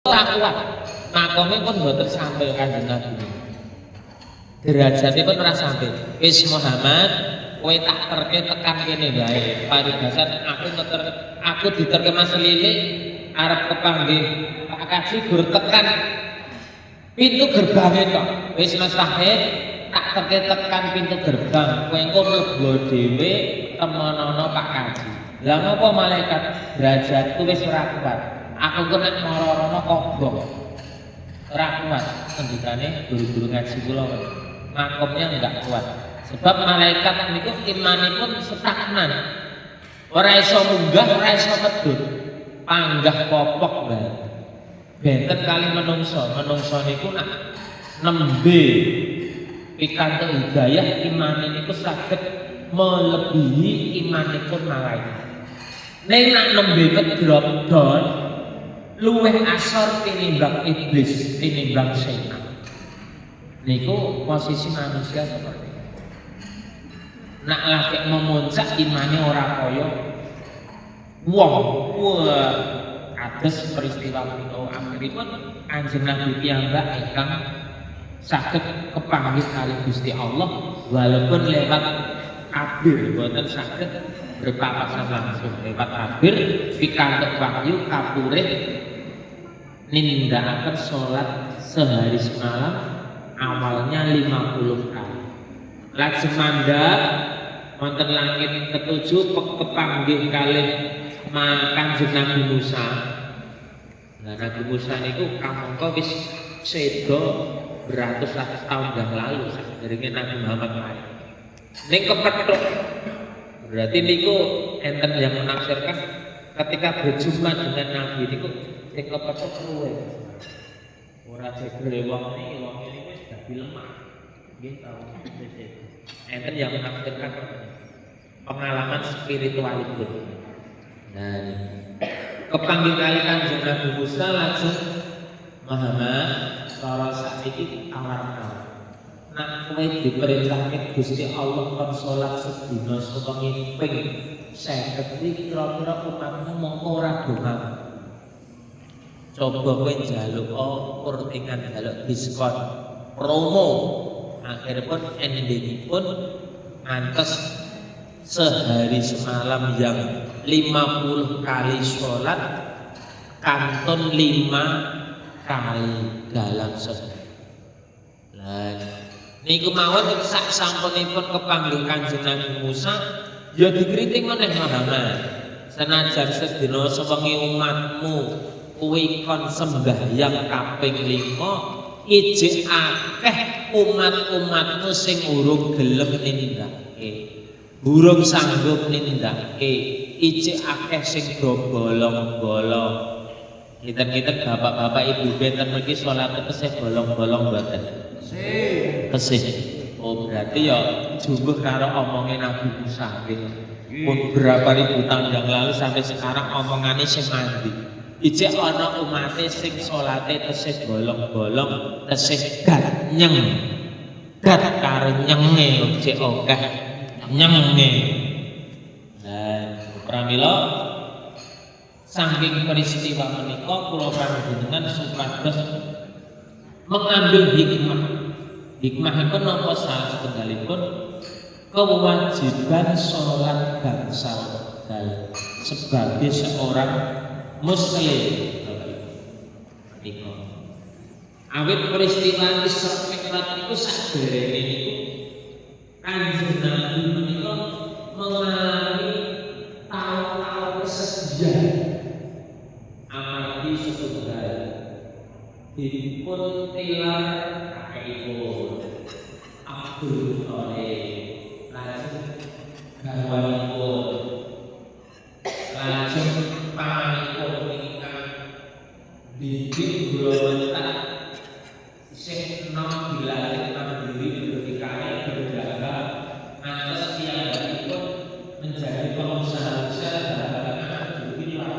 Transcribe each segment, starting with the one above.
ora kuat. Makome pun mboten sampai Kanjeng Nabi. Derajatipun ora sampai. Wis Muhammad, kowe tak terke tekan kene wae. Paribasan aku diterke Mas Lilik arep kepanggih Pak Kaji gur tekan pintu gerbang itu. Wis Mas Tahir tak terke tekan pintu gerbang. Kowe engko mlebu dhewe temonono Pak Kaji. Lah ngopo malaikat derajatku wis ora kuat. Aku kok nek marana kobong. Ora kuat ngendikane guru-guru ngaji kula. Makomnya enggak kuat. Sebab malaikat niku imanipun stagnan. Ora iso munggah, ora iso medhun. Panggah popok bae. Benten kali menungso niku nak nembe pikantuk hidayah imane niku saged melebihi imanipun malaikat. Nek nak nembe kedrop don luwih asor tinimbang iblis, tinimbang setan. Niku posisi manusia seperti itu. Nak lagi memuncak imane ora kaya wong. Wah, kados peristiwa menika akhiripun Kanjeng Nabi piyambak ingkang saged kepanggih kali Gusti Allah walaupun lewat kabir, boten saged berpapasan langsung lewat kabir pikantuk wahyu kapurih nindakaken salat sehari semalam awalnya 50 kali. Lajeng mandhap wonten langit ketujuh kepanggih kalih Kanjeng Nabi Musa. Nah, Nabi Musa niku kamangka wis seda beratus-ratus tahun yang lalu saderenge Nabi Muhammad lahir. Ning kepethuk. Berarti niku enten yang menafsirkan ketika berjumpa dengan Nabi niku sing kepethuk luwih. Ora jegere wong ini wis dadi lemah. Nggih tahu. Enten yang menafsirkan pengalaman spiritualipun. Dan kepanggih kali Kanjeng Nabi Musa langsung Muhammad cara saiki awar-awar. Nak kowe diperintahke Gusti Allah kon salat sedina sewengi ping 50 iki kira-kira umatmu mongko ora donga. Coba kowe njaluk kurtingan njaluk diskon promo. Akhiripun endingipun ngantos sehari semalam yang 50 kali sholat kantun 5 kali dalam sehari. Lah niku mawon sak sampunipun kepanggih Kanjeng Nabi Musa ya dikritik meneh Muhammad. Senajan sedina sewengi umatmu kuwi kon sembahyang kaping 5 ijik akeh umat-umatmu sing urung gelem nindakake. Burung sanggup nindakake, ijik akeh sing do bolong-bolong. Kita bapak-bapak ibu benten mriki salat tesih bolong-bolong mboten. Tesih. Oh berarti ya jumbuh karo omongin Nabi Musa nggih. Pun berapa ribu tahun yang lalu sampai sekarang omongannya sing mandi. Ijik ana umate sing salate tesih bolong-bolong, tesih ganyeng. Dat karo nyenge ijik akeh. Nyenge. Nah, pramila saking peristiwa menika kula panjenengan supados mengambil hikmah. Hikmahipun napa salah setunggalipun kewajiban sholat gangsal wekdal sebagai seorang muslim. Menika awit peristiwa Isra Mi'raj niku saderenge niku Kanjeng Nabi menika mengalami tahu-tahu kesedihan amargi setunggal dipun tilar kakekipun Abdul Thalib lajeng garwanipun lajeng pamanipun ingkang didik Bulawentak sing nom dilatih mandiri berdikari berjaga atas piyambakipun menjadi pengusaha besar dalam dunia.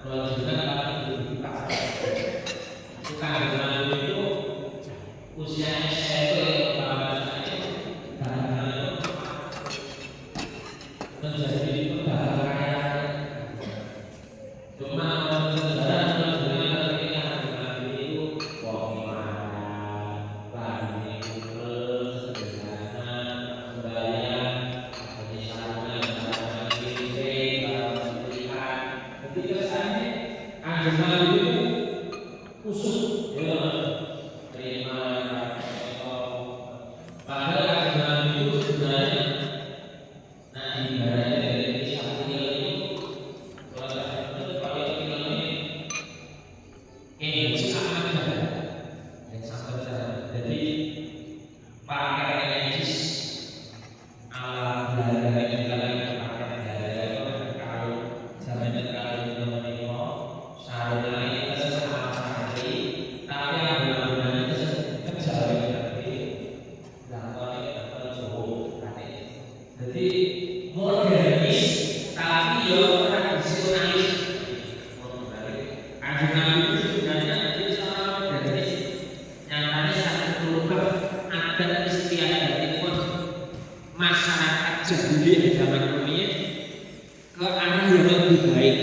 Kalau juga kami berbicara karena itu usia SMP karena menjadi pegawai cuma negara Kanjeng Nabi itu kusuk, ya terima padahal kanjeng Nabi itu sebenarnya nah ibaratnya dari satu film itu kalau film ini ini sangat ada yang sangat ada jadi pakai medis ala belanda yang pakai belanda itu kalau zaman kalau menikah sehari sehari tapi yang benar-benar itu kejawen berarti lakukan jauh jadi modernis tapi yo tradisionalis Kanjeng Nabi itu sebenarnya dia sangat modernis nyatanya sangat berubah adat istiadatipun masyarakat jahiliyah zaman dunia ke arah yang lebih baik.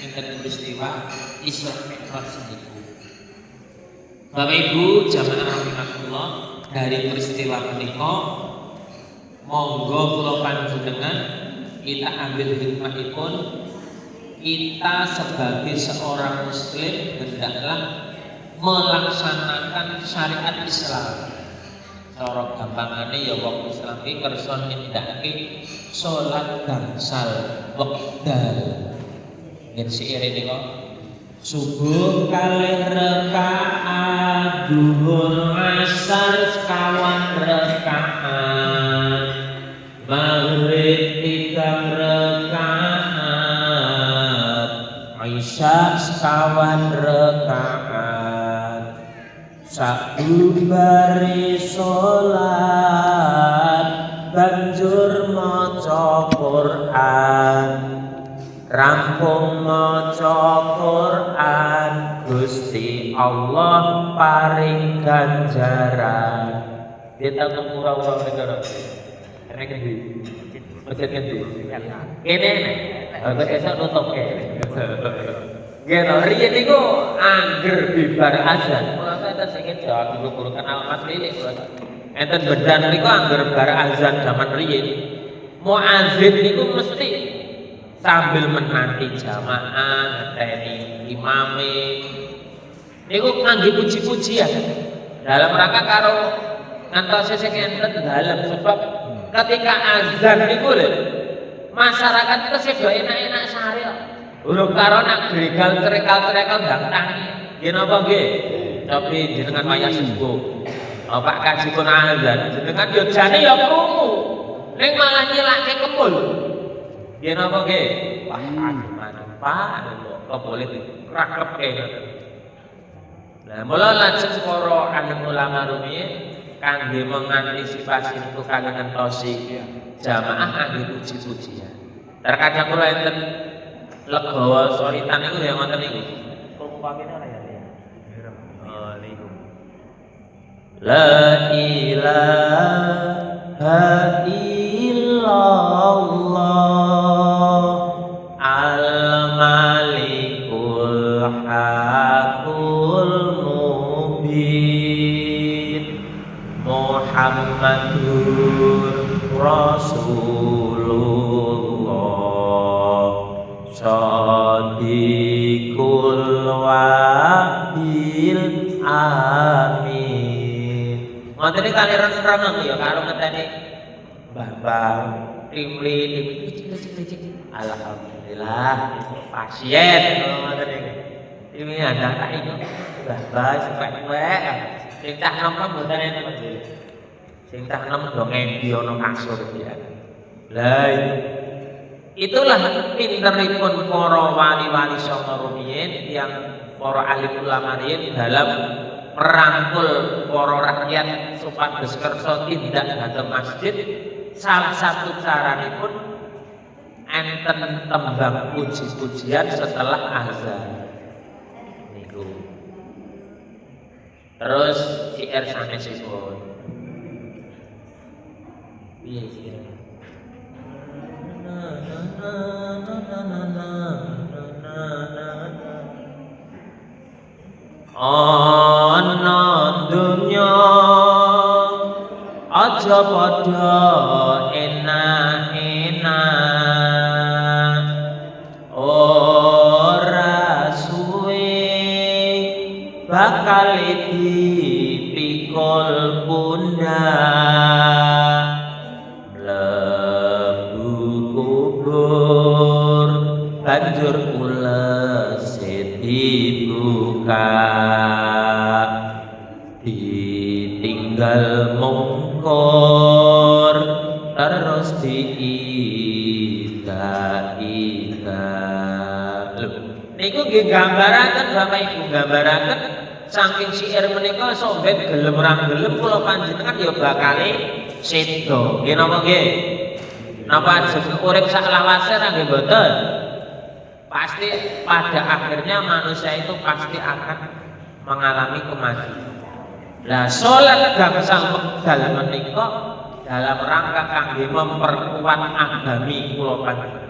Enten peristiwa Isra Mi'raj niku. Bapak Ibu jamaah rahimakumullah, dari peristiwa menika monggo kula panjenengan kita ambil hikmahipun. Kita sebagai seorang muslim hendaklah melaksanakan syariat Islam. Cara gampangane ya wong Islam iki kersa nindakake salat gangsal wekdal. Nggih siire nika subuh kalih rakaat, zuhur asar sekawan rakaat, maghrib 3 rakaat, isya sekawan rakaat. Sakubare salat banjur maca Quran, rampung maca Quran Gusti Allah paring ganjaran. Kita ngurau-urau negara. Nek iki masjid kendi. Kene nek besok nutup kene. Nggih, riyen niku angger bibar azan. Mula enten sing jawab guru kenal Mas Lilik. Enten bedan niku angger bar azan zaman riyen. Muazin niku mesti sambil menanti jamaah, ngenteni imame. Niku kangge puji-pujian. Dalam rangka karo ngantos sing enten dalem sebab ketika azan niku lho masyarakat itu sedo enak-enak sare kok. Urung karo nak gregal trekal-trekal ndang tangi. Nggih napa nggih? Tapi jenengan wayah sembuh. Pak kaji pun azan, jenengan yo jane yo krungu. Ning malah nyelake kempul. Nggih napa nggih? Wah, Pak, kok boleh dikrakep kene. Lah mula lajeng para alim ulama rumiyin kangge mengantisipasi niku kaliyan ngentosi jamaah kangge puji-pujian. Terkadang kula enten legawa solitan niku ya ngoten niku. Umpamine ora ya. Oh niku. La ilaha illallah al-malikul hakul mubin Muhammadur Rasulullah Shadiqul wahil amin. Ngoten iki kali reneng ya karo ngenteni Mbah timli alhamdulillah pasien ngoten iki. Ini ada tak iki Mbah sepek-sepek sing tak nom mboten enten sing tak nom do ngendi ana kasur ya. Lah itulah pinteripun para wali-wali sanga rumiyin yang para ahli ulama riyin dalam merangkul para rakyat supados kersa tindak dhateng masjid. Salah satu caranipun enten tembang puji-pujian setelah azan niku. Terus syair sanesipun piye sih? Ana dunya aja padha enak-enak. Oh bakal dipikul pundak mlebu kubur banjur ulese dibuka ditinggal mungkur terus diida-ida. Niku nggih gambaraken Bapak Ibu, gambaraken saking syair menika sombet gelem ora gelem kula panjenengan ya bakale sedo. Nggih napa nggih? Napa urip sak lawase ra nggih mboten? Pasti pada akhirnya manusia itu pasti akan mengalami kematian. Lah salat gangsal wekdal menika dalam rangka kangge memperkuat agami kula panjenengan.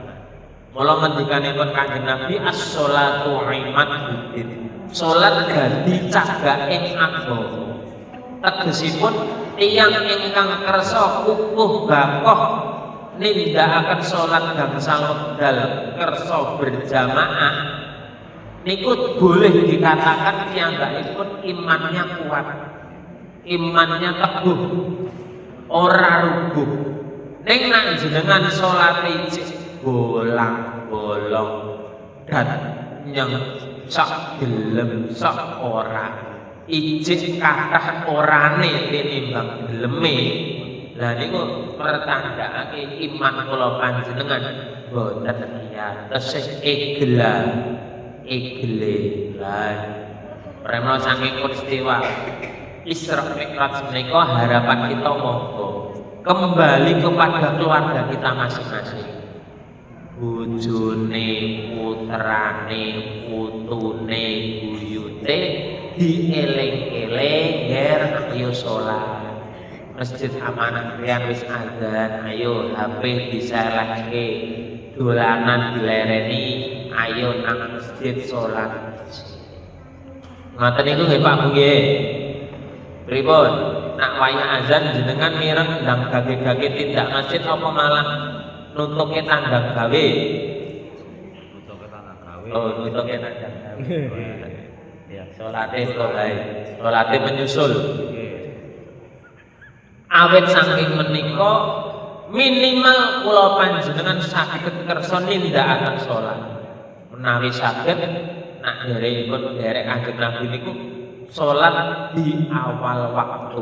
Mula ngendikanipun Kanjeng Nabi as-sholatu imaduddin. Salat dadi cagaking agama. Tegesipun tiyang ingkang kersa kukuh bakoh nindakaken salat gangsal wekdal kersa berjamaah niku boleh dikatakan piyambakipun imannya kuat, imannya teguh, ora rubuh. Ning nek jenengan salat ijik bolang-bolong dan yang sak gelem sak ora ijik kathah orane tinimbang geleme. Lah niku pertandakake iman kula panjenengan boten iya tesih egelan Premno saking peristiwa Isra Mi'raj menika harapan kita monggo kembali kepada keluarga kita masing-masing. Bojone, putrane, putune, buyute dieling-eling nger ayo salat. Masjid Amanah Krian wis adzan, ayo HP diselehke, dolanan dilereni, ayo nang masjid salat. Ngoten niku nggih Pak Bu nggih. Pripun? Nak wayah azan jenengan mireng ndang gage-gage tindak masjid apa malah nuntuke tandang gawe? Nuntuke tandang gawe. Oh, nuntuke tandang gawe. Ya, salate salate menyusul. Awet saking menika minimal kula panjenengan saged kersa nindakaken salat. Menawi saged nak derekipun derek Kanjeng Nabi niku salat di awal waktu.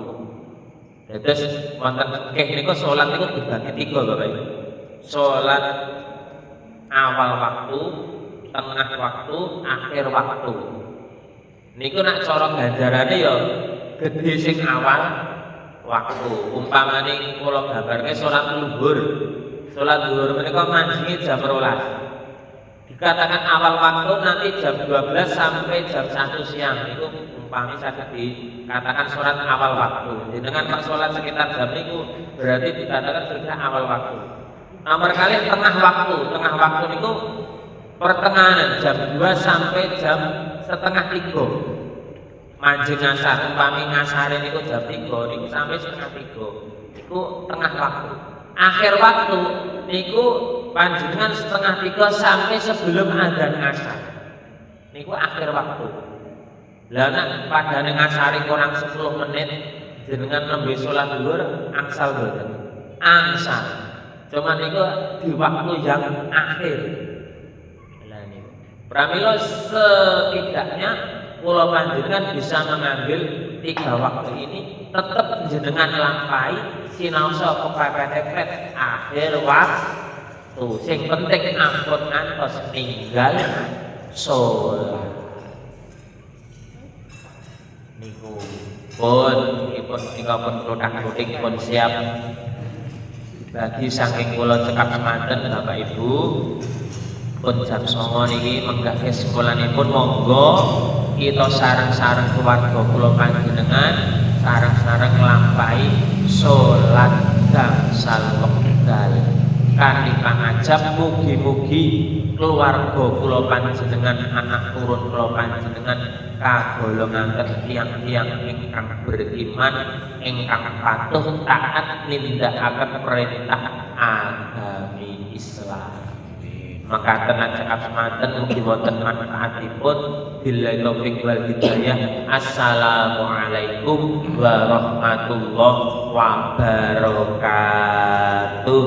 Dados wonten fikih niku salat niku dibagi tiga Bapak Ibu. Salat awal waktu, tengah waktu, akhir waktu. Niku nak cara ganjarane ya gedhe sing awal waktu. Umpamane kula gambarke salat zuhur. Salat zuhur menika manjinge jam 12. Dikatakan awal waktu nanti jam 12 sampai jam 1 siang itu umpamanya saged dikatakan salat awal waktu. Dengan salat sekitar jam itu berarti dikatakan sudah awal waktu. Nomor kali tengah waktu niku pertengahan jam 2 sampai jam setengah 3. Manjing ngasar, umpami ngasare niku jam 3 niku sampai setengah 3. Niku tengah waktu. Akhir waktu niku panjenengan setengah 3 sampai sebelum adzan asar. Niku akhir waktu. Lah nek padane ngasari kurang 10 menit jenengan nembe salat zuhur angsal boten. Angsal. Cuma niku di waktu yang akhir. Lah niku. Pramila setidaknya kula panjenengan bisa mengambil 3 waktu ini tetap jenengan lampahi sinaosa kepepet-pepet akhir waktu. Sing penting ampun ngantos ninggal salat. Niku pun tinggal produk-produk pun siap bagi saking kula cekap semanten Bapak Ibu pun jam 09.00 niki menggahke sekolanipun monggo kita sareng-sareng keluarga kula panjenengan sareng-sareng nglampahi salat gangsal wekdal kanthi pangajap mugi-mugi keluarga kula panjenengan anak turun kula panjenengan kagolongaken tiyang-tiyang ingkang beriman ingkang patuh taat nindakaken perintah agami Islam. Maka tenan cekap semanten mugi wonten manfaatipun. Billahi taufik wal hidayah. Assalamualaikum warahmatullahi wabarakatuh.